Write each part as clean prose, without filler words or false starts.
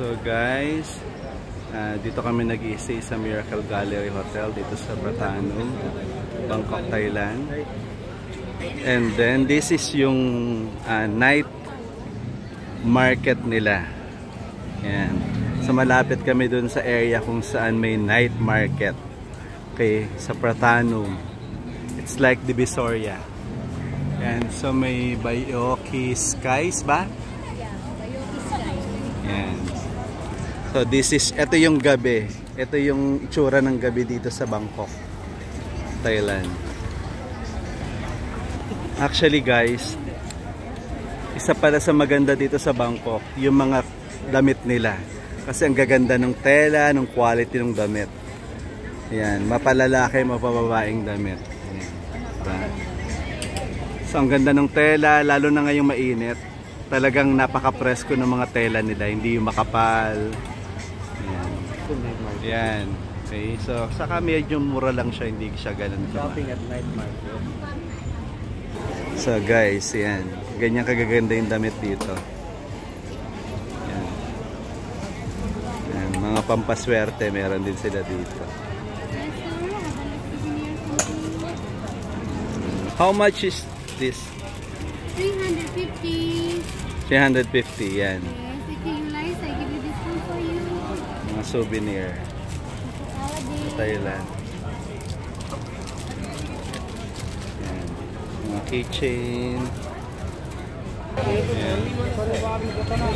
So guys, dito kami nag-i-stay sa Miracle Gallery Hotel dito sa Pratanum, Bangkok, Thailand. And then this is yung night market nila. Yan. So malapit kami dun sa area kung saan may night market. Okay, sa Pratanum. It's like Divisoria. Yan. So may Bayoki Skies ba? Yan. So this is, ito yung gabi. Ito yung itsura ng gabi dito sa Bangkok, Thailand. Actually guys, isa pala sa maganda dito sa Bangkok, yung mga damit nila. Kasi ang gaganda ng tela, ng quality ng damit. Yan, mapalalaki, mapababaeng damit. Yan. Diba? So ang ganda ng tela, lalo na ngayong mainit. Talagang napaka-presko ng mga tela nila, hindi yung makapal. Yan. Okay, so saka medyo mura lang siya, hindi siya ganun. Shopping at night market. So guys, yan. Ganyan kagaganda yung damit dito. Yan. Yan. Mga pampaswerte meron din sila dito. How much is this? 350. 350, yan. Yes, if you like, I give you discount for you. Mga souvenir sa Thailand. Yan. Mga keychain. Yan.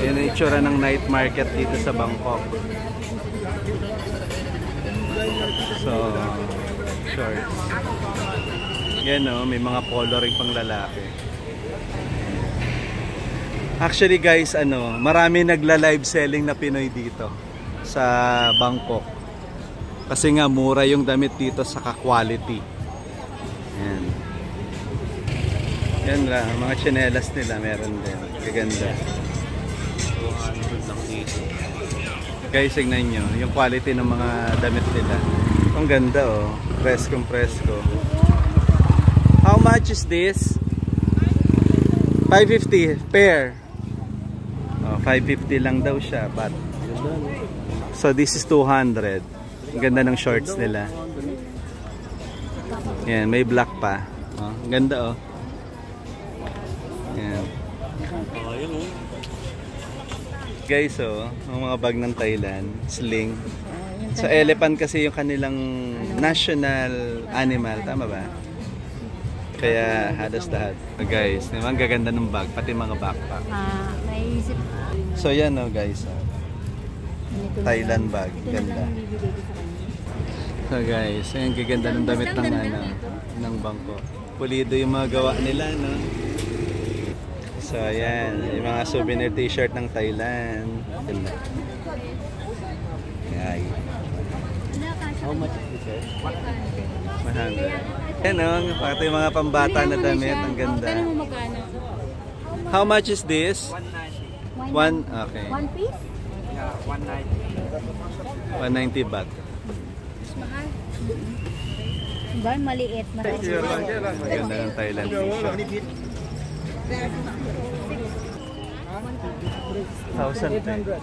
Yan ang itsura ng night market dito sa Bangkok. So, shorts. Yan o, may mga polo rin pang lalaki. Actually guys, marami nagla-live selling na Pinoy dito sa Bangkok. Kasi nga mura yung damit dito sa quality. Yan. Yan lang, mga tsinelas nila meron din. Kaganda. 200 lang dito. Guys, tignan nyo yung quality ng mga damit nila. Ang ganda oh, preskong presko. How much is this? 550 pair. Oh, 550 lang daw siya, but so this is 200. Ang ganda ng shorts nila. Yan, may black pa. Oh, ang ganda oh. Yan. Guys, oh, ang mga bag ng Thailand, sling. So elephant kasi yung kanilang national animal, tama ba? Kaya halos lahat. So guys, naman gaganda ng bag, pati mga backpack. Naisip. So yan oh guys. Oh. Thailand bag, ganda. So guys, ayan gaganda ng damit ng Bangkok. Pulido yung mga gawa nila, no? So ayan, yung mga souvenir t-shirt ng Thailand. Ganda. Ay. How much is this? 100. Yan o, pati mga pambata na damit, ang ganda. How much is this? 190. One, okay. One piece? Yeah, 190. 190 baht. Mahal. Ba, maliit. Maganda ng Thailand t-shirt. 1,800.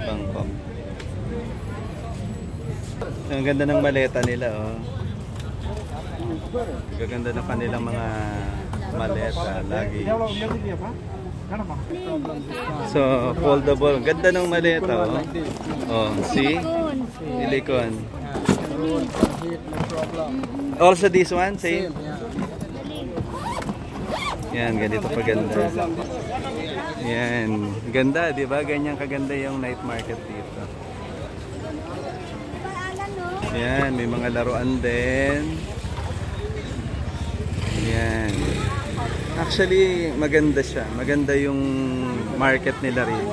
Bangkok. Ang ganda ng maleta nila, oh. Gaganda ng kanilang mga maleta, luggage. So, foldable. Ganda ng maleta, oh. Oh, see? Silicone. Also this one, same? Yan, ganito pa ganda. Yan, ganda, di ba? Ganyan kaganda yung night market dito. Yan, may mga laruan din. Yan. Actually, maganda siya. Maganda yung market nila rito.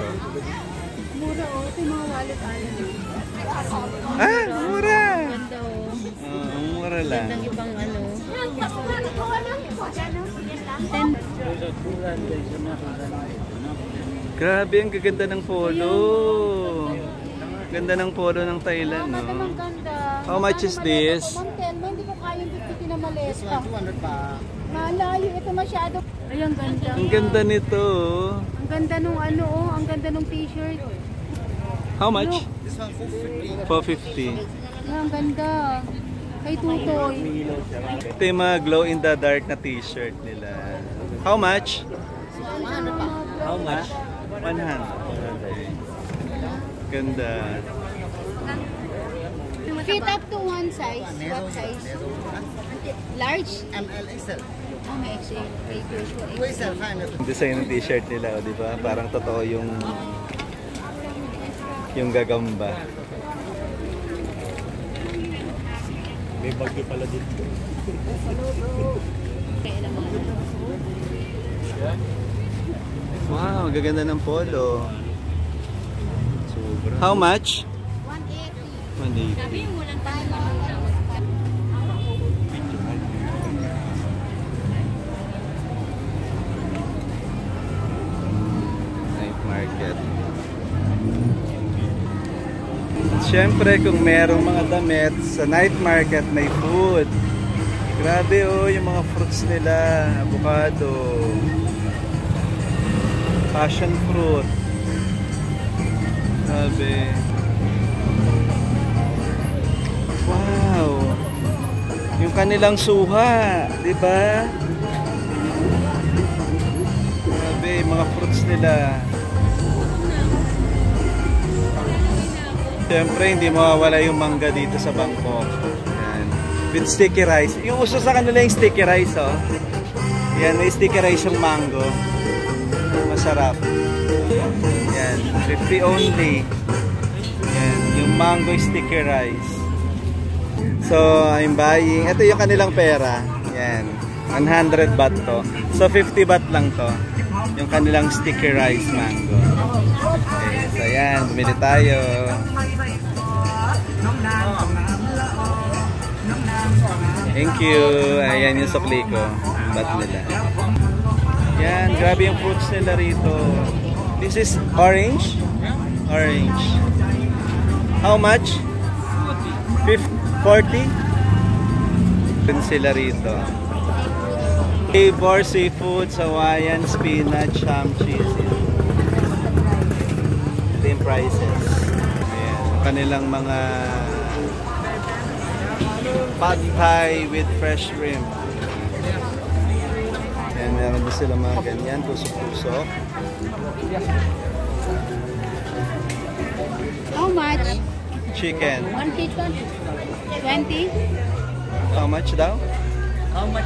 Mura oh, ito yung mga wallet-wallet. Ah, mura! Ganda oh. Mura lang. Gandang ibang ano. 10. Grabe, ang gaganda ng polo. Ganda ng polo ng Thailand, no? Ganda. How much is this? 110, hindi ko kaya yung 50 na maleta. 200 pa. Malayo ito masyado. Ay, ang ganda. Ang ganda nito. Ang ganda nung ano, oh. Ang ganda nung t-shirt. How much? This one 450. 450. Ay, ang ganda. Kay Tutoy. Ito yung mga glow in the dark na t-shirt nila. How much? How much? 100. Okay. Ganda. Fit up to one size. What size? Large? ML XL. Oh, may XL. May XL, fine. Yung design ng t-shirt nila, di ba? Parang totoo yung gagamba. May bagyo pala dito. Wow, gaganda ng polo. How much? 180. 180. Night market. Siyempre, kung merong mga damit sa night market, may food. Grabe oh, yung mga fruits nila. Avocado. Passion fruit. Grabe. Wow. Yung kanilang suha, 'di ba? Grabe, mga fruits nila. Siyempre, hindi mawawala yung mangga dito sa Bangkok. Yan. With sticky rice. Yung uso sa kanila yung sticky rice, oh. Yan, may sticky rice yung mango. Masarap. Yan, 50 only. Yan, yung mango sticky rice. So, I'm buying. Ito yung kanilang pera. Yan, 100 baht to. So, 50 baht lang to. Yung kanilang sticky rice mango. Okay, so yan, bumili tayo. Thank you. Ayan yung sukli ko. Ba't nila. Yan, grabe yung fruits nila rito. This is orange. Orange. How much? 40? Ito sila rito. Flavor, seafood, Hawaiian, spinach, ham, cheese. Ito yung prices. Ayan, kanilang mga pad thai with fresh shrimp. Ayan, meron din sila mga ganyan, tusok-tusok. How much? Chicken. 1 chicken? 20? How much daw? How much?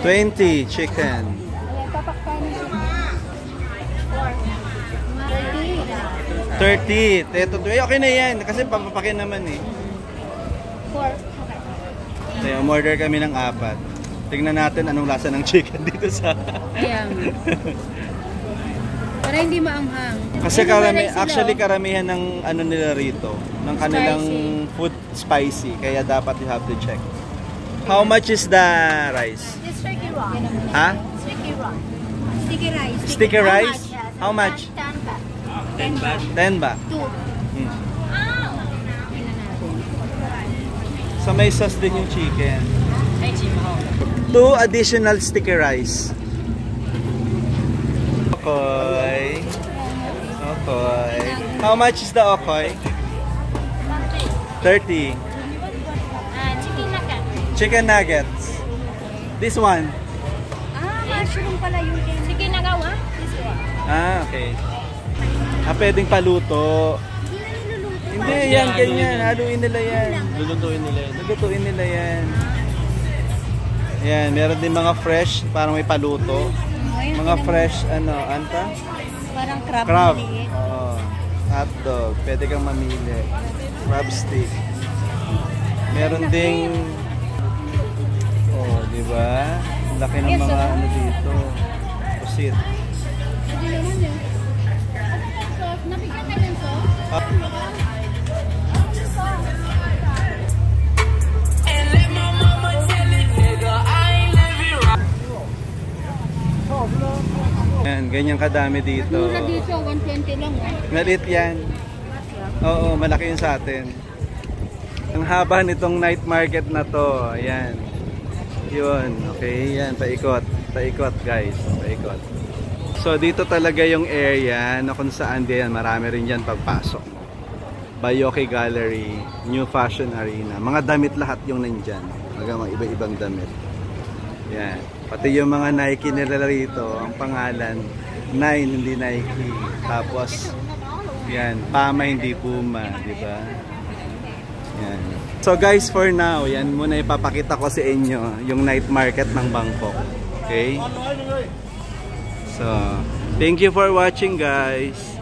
20 chicken. Ayan, papakpanin siya. 30. 30. Teto, okay na yan. Kasi papapakin naman eh. 4. So, umorder kami ng 4. Tingnan natin anong lasa ng chicken dito sa... Ayan. Para hindi maanghang. Kasi actually karamihan ng ano nila rito, ng kanilang food spicy. Kaya dapat you have to check. How much is the rice? It's sticky rice. Ha? Sticky rice. Sticky rice. Sticky rice? How much? 10 baht. 10 baht. 10 ba? 2. So may sauce din yung chicken. 2 additional sticky rice. Okoy. Okoy. How much is the okoy? 30. Chicken nugget. Chicken nuggets. This one. Mushroom pala yung chicken nagawa? This one. Okay. Pwedeng paluto. Hindi, yan, ganyan. Haluin nila yan. Lulutuin nila yun. Lulutuin nila yan. Yan, meron din mga fresh, parang may paluto. Mga fresh, anta? Parang crab. Crab. Oo. Hotdog. Pwede kang mamili. Crab stick. Meron ding... Oh, di ba? Ang laki ng mga ano dito. Pusit. Nabigyan ka rin so? Yan, ganyan kadami dito. Mura dito, 120 lang. Maliit yan. Oo, malaki yun sa atin. Ang haba nitong night market na to. Ayan. Yun, okay, yan, paikot. Paikot guys, paikot. So dito talaga yung area na kung saan diyan, marami rin dyan pagpasok. Bayoke Gallery, New Fashion Arena. Mga damit lahat yung nandyan. Mga iba-ibang damit. Yan. Pati yung mga Nike nila rito, ang pangalan, Nine, hindi Nike. Tapos, yan, Pama, hindi Puma, di ba? Yan. So guys, for now, yan muna ipapakita ko sa inyo yung night market ng Bangkok. Okay? So, thank you for watching guys.